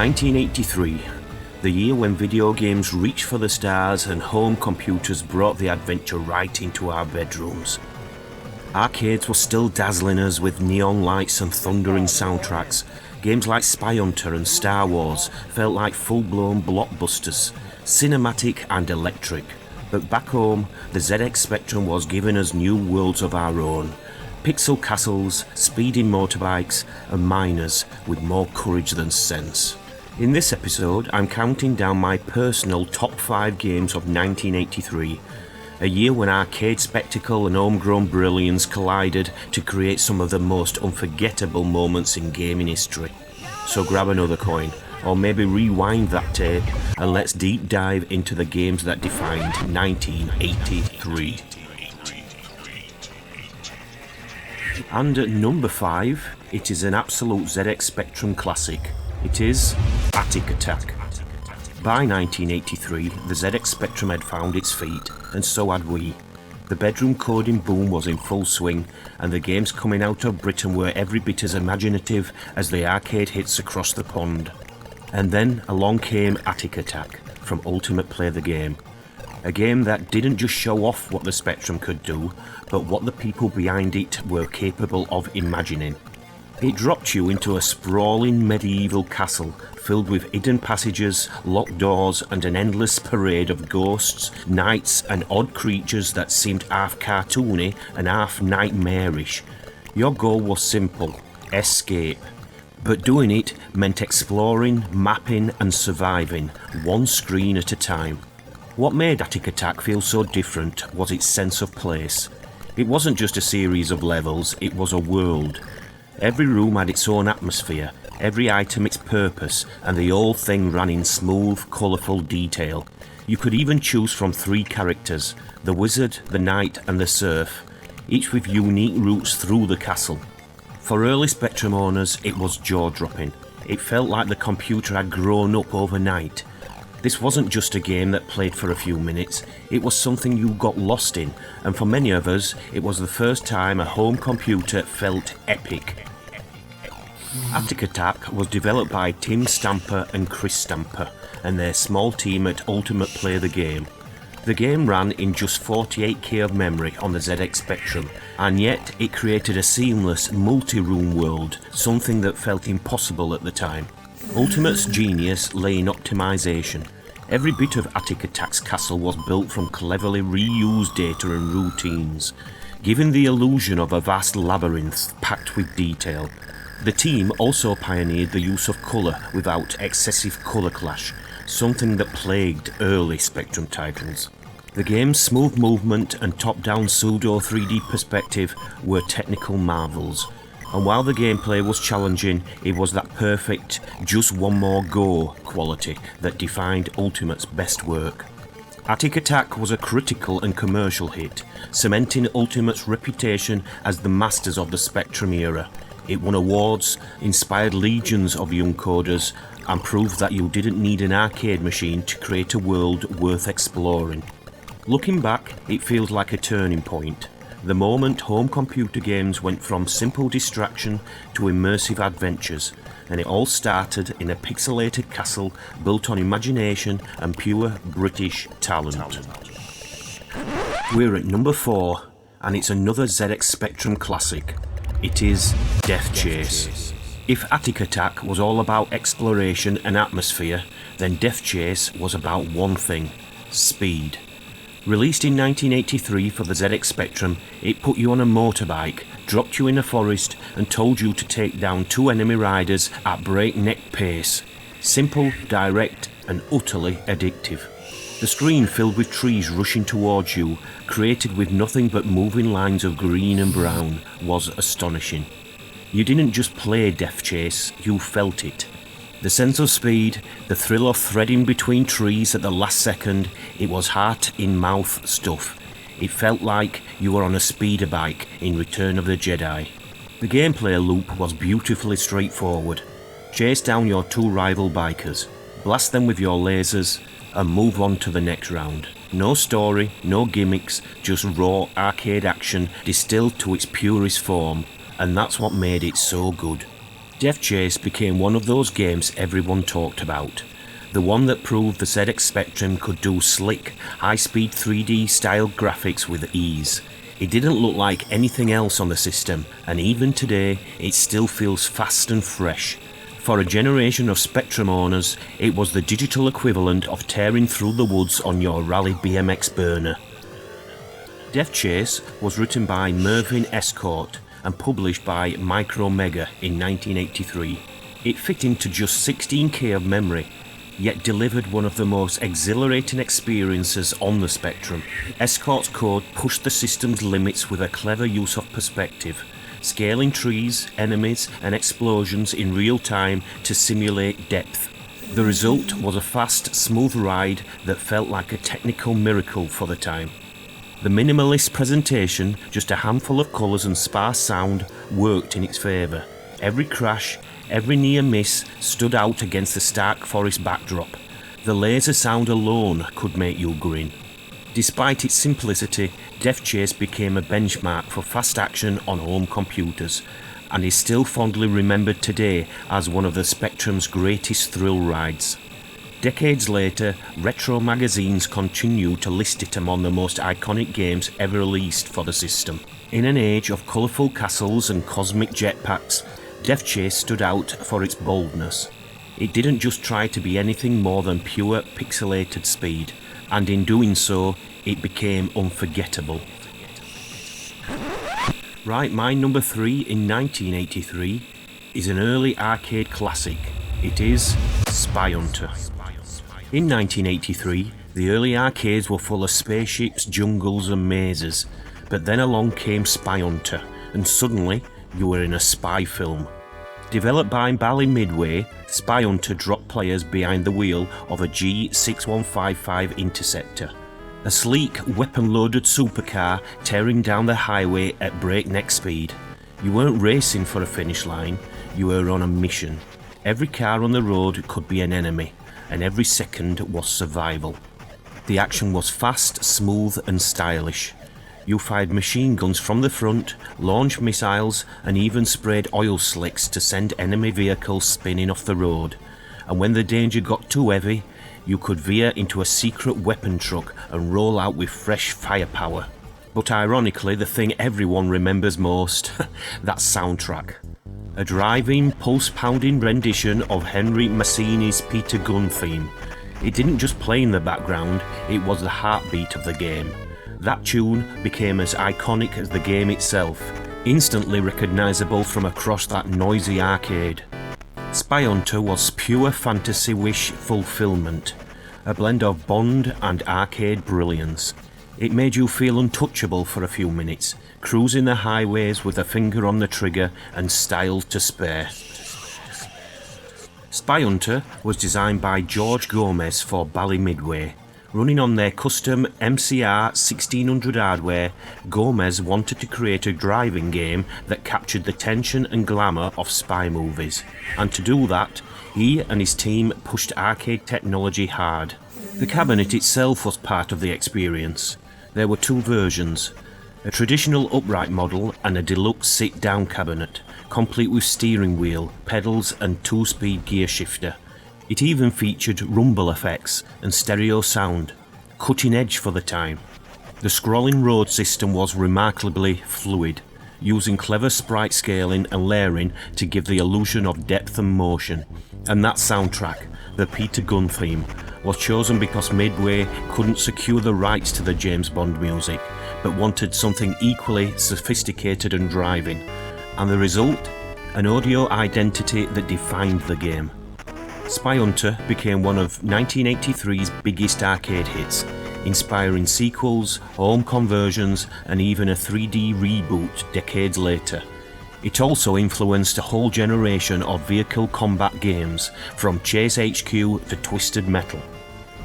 1983, the year when video games reached for the stars and home computers brought the adventure right into our bedrooms. Arcades were still dazzling us with neon lights and thundering soundtracks. Games like Spy Hunter and Star Wars felt like full-blown blockbusters, cinematic and electric. But back home, the ZX Spectrum was giving us new worlds of our own. Pixel castles, speeding motorbikes, and miners with more courage than sense. In this episode, I'm counting down my personal top 5 games of 1983, a year when arcade spectacle and homegrown brilliance collided to create some of the most unforgettable moments in gaming history. So grab another coin, or maybe rewind that tape, and let's deep dive into the games that defined 1983. And at number 5, it is an absolute ZX Spectrum classic. It is Attic Attack. By 1983, the ZX Spectrum had found its feet, and so had we. The bedroom coding boom was in full swing, and the games coming out of Britain were every bit as imaginative as the arcade hits across the pond. And then along came Attic Attack from Ultimate Play the Game. A game that didn't just show off what the Spectrum could do, but what the people behind it were capable of imagining. It dropped you into a sprawling medieval castle filled with hidden passages, locked doors, and an endless parade of ghosts, knights, and odd creatures that seemed half cartoony and half nightmarish. Your goal was simple: escape. But doing it meant exploring, mapping, and surviving, one screen at a time. What made Attic Attack feel so different was its sense of place. It wasn't just a series of levels, it was a world. Every room had its own atmosphere, every item its purpose, and the whole thing ran in smooth, colourful detail. You could even choose from 3 characters: the wizard, the knight, and the serf, each with unique routes through the castle. For early Spectrum owners, it was jaw-dropping. It felt like the computer had grown up overnight. This wasn't just a game that played for a few minutes, it was something you got lost in, and for many of us, it was the first time a home computer felt epic. Attic Attack was developed by Tim Stamper and Chris Stamper and their small team at Ultimate Play the Game. The game ran in just 48K of memory on the ZX Spectrum, and yet it created a seamless multi-room world, something that felt impossible at the time. Ultimate's genius lay in optimization. Every bit of Attic Attack's castle was built from cleverly reused data and routines, giving the illusion of a vast labyrinth packed with detail. The team also pioneered the use of colour without excessive colour clash, something that plagued early Spectrum titles. The game's smooth movement and top-down pseudo 3D perspective were technical marvels, and while the gameplay was challenging, it was that perfect, just one more go quality that defined Ultimate's best work. Attic Attack was a critical and commercial hit, cementing Ultimate's reputation as the masters of the Spectrum era. It won awards, inspired legions of young coders, and proved that you didn't need an arcade machine to create a world worth exploring. Looking back, it feels like a turning point. The moment home computer games went from simple distraction to immersive adventures, and it all started in a pixelated castle built on imagination and pure British talent. We're at number 4, and it's another ZX Spectrum classic. It is Death Chase. If Attic Attack was all about exploration and atmosphere, then Death Chase was about one thing: speed. Released in 1983 for the ZX Spectrum, it put you on a motorbike, dropped you in a forest, and told you to take down 2 enemy riders at breakneck pace. Simple, direct, and utterly addictive. The screen filled with trees rushing towards you, created with nothing but moving lines of green and brown, was astonishing. You didn't just play Death Chase, you felt it. The sense of speed, the thrill of threading between trees at the last second, it was heart-in-mouth stuff. It felt like you were on a speeder bike in Return of the Jedi. The gameplay loop was beautifully straightforward. Chase down your 2 rival bikers, blast them with your lasers, and move on to the next round. No story, no gimmicks, just raw arcade action distilled to its purest form, and that's what made it so good. Death Chase became one of those games everyone talked about. The one that proved the ZX Spectrum could do slick, high-speed 3D style graphics with ease. It didn't look like anything else on the system, and even today it still feels fast and fresh. For a generation of Spectrum owners, it was the digital equivalent of tearing through the woods on your Rally BMX burner. Death Chase was written by Mervyn Escort and published by Micromega in 1983. It fit into just 16K of memory, yet delivered one of the most exhilarating experiences on the Spectrum. Escort's code pushed the system's limits with a clever use of perspective, scaling trees, enemies and explosions in real time to simulate depth. The result was a fast, smooth ride that felt like a technical miracle for the time. The minimalist presentation, just a handful of colours and sparse sound, worked in its favour. Every crash, every near miss stood out against the stark forest backdrop. The laser sound alone could make you grin. Despite its simplicity, Death Chase became a benchmark for fast action on home computers, and is still fondly remembered today as one of the Spectrum's greatest thrill rides. Decades later, retro magazines continue to list it among the most iconic games ever released for the system. In an age of colourful castles and cosmic jetpacks, Death Chase stood out for its boldness. It didn't just try to be anything more than pure pixelated speed, and in doing so, it became unforgettable. Right, my number 3 in 1983 is an early arcade classic. It is Spy Hunter. In 1983, the early arcades were full of spaceships, jungles and mazes, but then along came Spy Hunter, and suddenly you were in a spy film. Developed by Bally Midway, Spy Hunter dropped players behind the wheel of a G6155 Interceptor, a sleek, weapon-loaded supercar tearing down the highway at breakneck speed. You weren't racing for a finish line, you were on a mission. Every car on the road could be an enemy, and every second was survival. The action was fast, smooth and stylish. You fired machine guns from the front, launched missiles and even sprayed oil slicks to send enemy vehicles spinning off the road. And when the danger got too heavy, you could veer into a secret weapon truck and roll out with fresh firepower. But ironically, the thing everyone remembers most, that soundtrack. A driving, pulse-pounding rendition of Henry Mancini's Peter Gunn theme. It didn't just play in the background, it was the heartbeat of the game. That tune became as iconic as the game itself, instantly recognisable from across that noisy arcade. Spy Hunter was pure fantasy wish fulfillment, a blend of Bond and arcade brilliance. It made you feel untouchable for a few minutes, cruising the highways with a finger on the trigger and style to spare. Spy Hunter was designed by George Gomez for Bally Midway. Running on their custom MCR 1600 hardware, Gomez wanted to create a driving game that captured the tension and glamour of spy movies. And to do that, he and his team pushed arcade technology hard. The cabinet itself was part of the experience. There were two versions, a traditional upright model and a deluxe sit-down cabinet, complete with steering wheel, pedals and 2-speed gear shifter. It even featured rumble effects and stereo sound, cutting edge for the time. The scrolling road system was remarkably fluid, using clever sprite scaling and layering to give the illusion of depth and motion. And that soundtrack, the Peter Gunn theme, was chosen because Midway couldn't secure the rights to the James Bond music, but wanted something equally sophisticated and driving. And the result? An audio identity that defined the game. Spy Hunter became one of 1983's biggest arcade hits, inspiring sequels, home conversions and even a 3D reboot decades later. It also influenced a whole generation of vehicle combat games, from Chase HQ to Twisted Metal.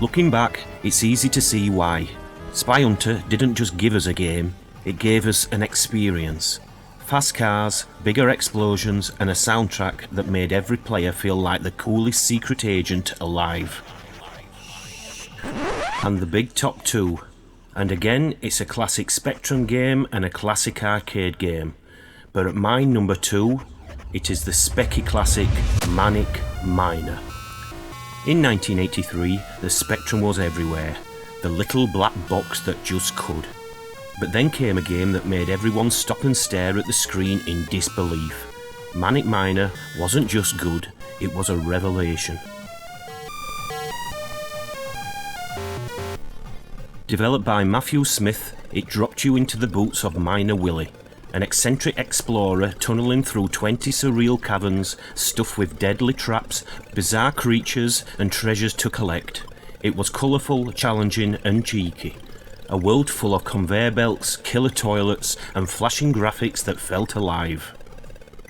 Looking back, it's easy to see why. Spy Hunter didn't just give us a game, it gave us an experience. Fast cars, bigger explosions and a soundtrack that made every player feel like the coolest secret agent alive. And the big top 2. And again, it's a classic Spectrum game and a classic arcade game. But at my number 2, It is the specky classic manicminer. In 1983, the Spectrum was everywhere, the little black box that just could. But then came a game that made everyone stop and stare at the screen in disbelief. manicminer wasn't just good, it was a revelation. Developed by Matthew Smith, it dropped you into the boots of Miner Willie, an eccentric explorer tunnelling through 20 surreal caverns stuffed with deadly traps, bizarre creatures and treasures to collect. It was colourful, challenging and cheeky. A world full of conveyor belts, killer toilets and flashing graphics that felt alive.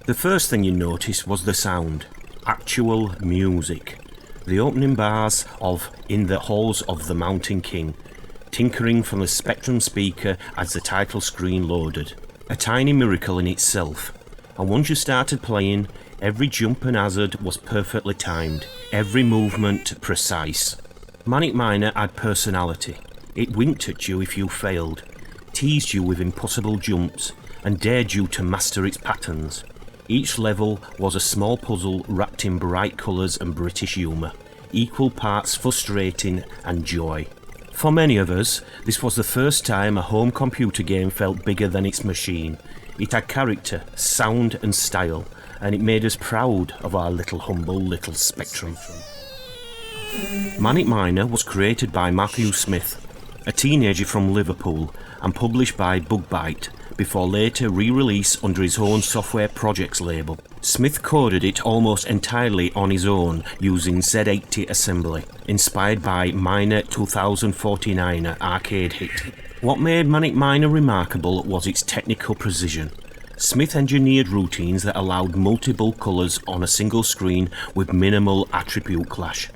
The first thing you noticed was the sound. Actual music. The opening bars of In the Halls of the Mountain King, tinkering from the Spectrum speaker as the title screen loaded. A tiny miracle in itself. And once you started playing, every jump and hazard was perfectly timed, every movement precise. manicminer had personality. It winked at you if you failed, teased you with impossible jumps, and dared you to master its patterns. Each level was a small puzzle wrapped in bright colours and British humour, equal parts frustrating and joy. For many of us, this was the first time a home computer game felt bigger than its machine. It had character, sound and style, and it made us proud of our humble little Spectrum. manicminer was created by Matthew Smith, a teenager from Liverpool, and published by Bugbyte, before later re-release under his own software projects label. Smith coded it almost entirely on his own using Z80 assembly, inspired by Miner 2049er arcade hit. What made manicminer remarkable was its technical precision. Smith engineered routines that allowed multiple colours on a single screen with minimal attribute clash,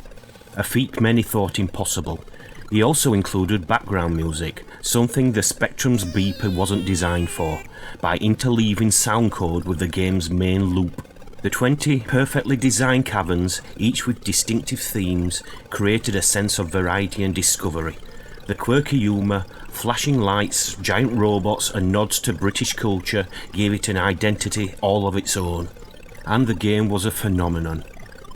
a feat many thought impossible. He also included background music, something the Spectrum's beeper wasn't designed for, by interleaving sound code with the game's main loop. The 20 perfectly designed caverns, each with distinctive themes, created a sense of variety and discovery. The quirky humour, flashing lights, giant robots and nods to British culture gave it an identity all of its own. And the game was a phenomenon.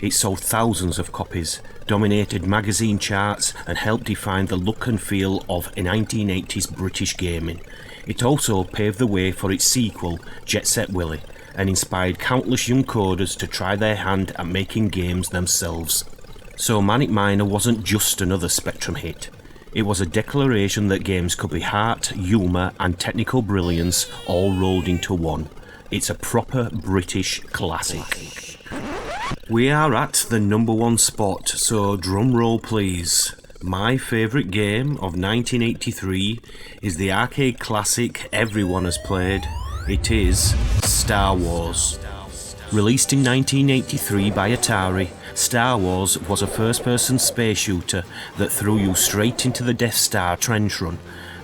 It sold thousands of copies, dominated magazine charts and helped define the look and feel of 1980s British gaming. It also paved the way for its sequel, Jet Set Willy, and inspired countless young coders to try their hand at making games themselves. So manicminer wasn't just another Spectrum hit. It was a declaration that games could be heart, humour and technical brilliance all rolled into one. It's a proper British classic. We are at the number one spot, so drum roll please. My favourite game of 1983 is the arcade classic everyone has played. It is Star Wars. Released in 1983 by Atari, Star Wars was a first-person space shooter that threw you straight into the Death Star trench run.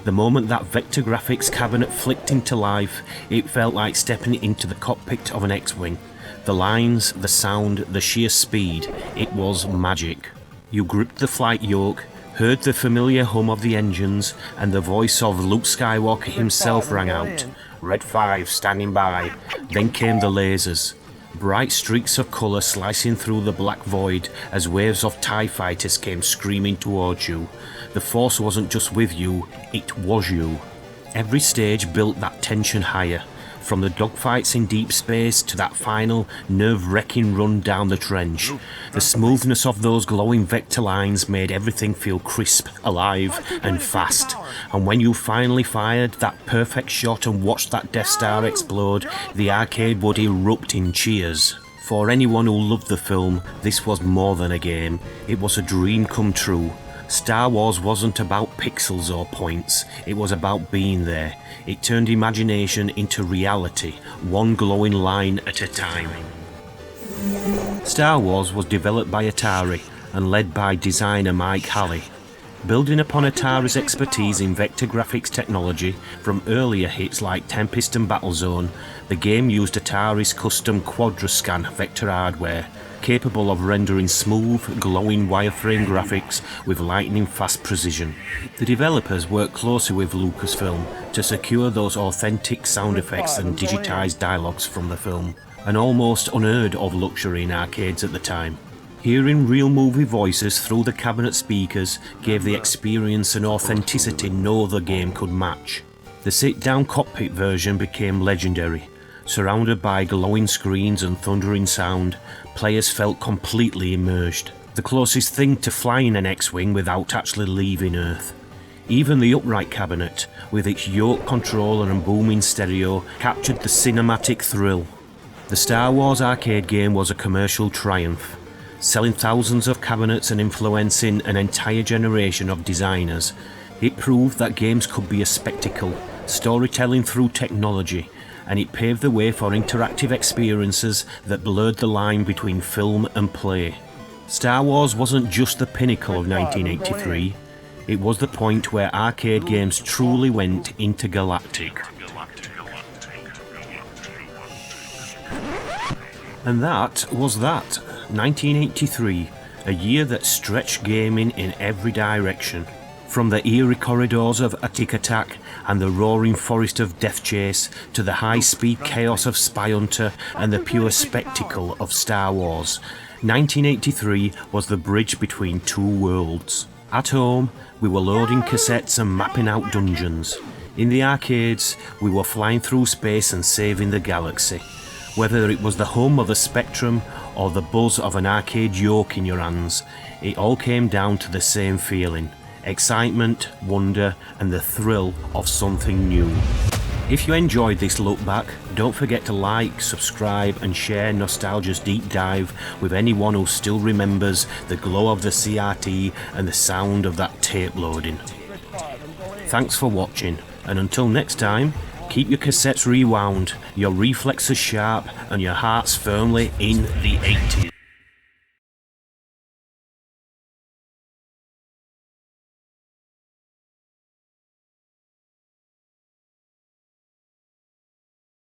The moment that vector graphics cabinet flicked into life, it felt like stepping into the cockpit of an X-Wing. The lines, the sound, the sheer speed, it was magic. You gripped the flight yoke, heard the familiar hum of the engines, and the voice of Luke Skywalker himself rang out. Red 5 standing by. Then came the lasers. Bright streaks of colour slicing through the black void as waves of TIE fighters came screaming towards you. The Force wasn't just with you, it was you. Every stage built that tension higher. From the dogfights in deep space to that final, nerve-wracking run down the trench. The smoothness of those glowing vector lines made everything feel crisp, alive and fast. And when you finally fired that perfect shot and watched that Death Star explode, the arcade would erupt in cheers. For anyone who loved the film, this was more than a game. It was a dream come true. Star Wars wasn't about pixels or points, it was about being there. It turned imagination into reality, one glowing line at a time. Star Wars was developed by Atari and led by designer Mike Halley. Building upon Atari's expertise in vector graphics technology from earlier hits like Tempest and Battlezone, the game used Atari's custom Quadrascan vector hardware, capable of rendering smooth, glowing wireframe graphics with lightning-fast precision. The developers worked closely with Lucasfilm to secure those authentic sound effects and digitized dialogues from the film. an almost unheard of luxury in arcades at the time. Hearing real movie voices through the cabinet speakers gave the experience an authenticity no other game could match. The sit-down cockpit version became legendary. Surrounded by glowing screens and thundering sound, players felt completely immersed. The closest thing to flying an X-Wing without actually leaving Earth. Even the upright cabinet, with its yoke controller and booming stereo, captured the cinematic thrill. The Star Wars arcade game was a commercial triumph, selling thousands of cabinets and influencing an entire generation of designers. It proved that games could be a spectacle, storytelling through technology, and it paved the way for interactive experiences that blurred the line between film and play. Star Wars wasn't just the pinnacle of 1983, it was the point where arcade games truly went intergalactic. And that was that, 1983, a year that stretched gaming in every direction. From the eerie corridors of Attic Attack and the roaring forest of Death Chase to the high-speed chaos of Spy Hunter and the pure spectacle of Star Wars, 1983 was the bridge between two worlds. At home, we were loading cassettes and mapping out dungeons. In the arcades, we were flying through space and saving the galaxy. Whether it was the hum of the Spectrum or the buzz of an arcade yoke in your hands, it all came down to the same feeling. Excitement, wonder, and the thrill of something new. If you enjoyed this look back, don't forget to like, subscribe and share Nostalgia's deep dive with anyone who still remembers the glow of the CRT and the sound of that tape loading. Thanks for watching, and until next time, keep your cassettes rewound, your reflexes sharp and your hearts firmly in the 80s.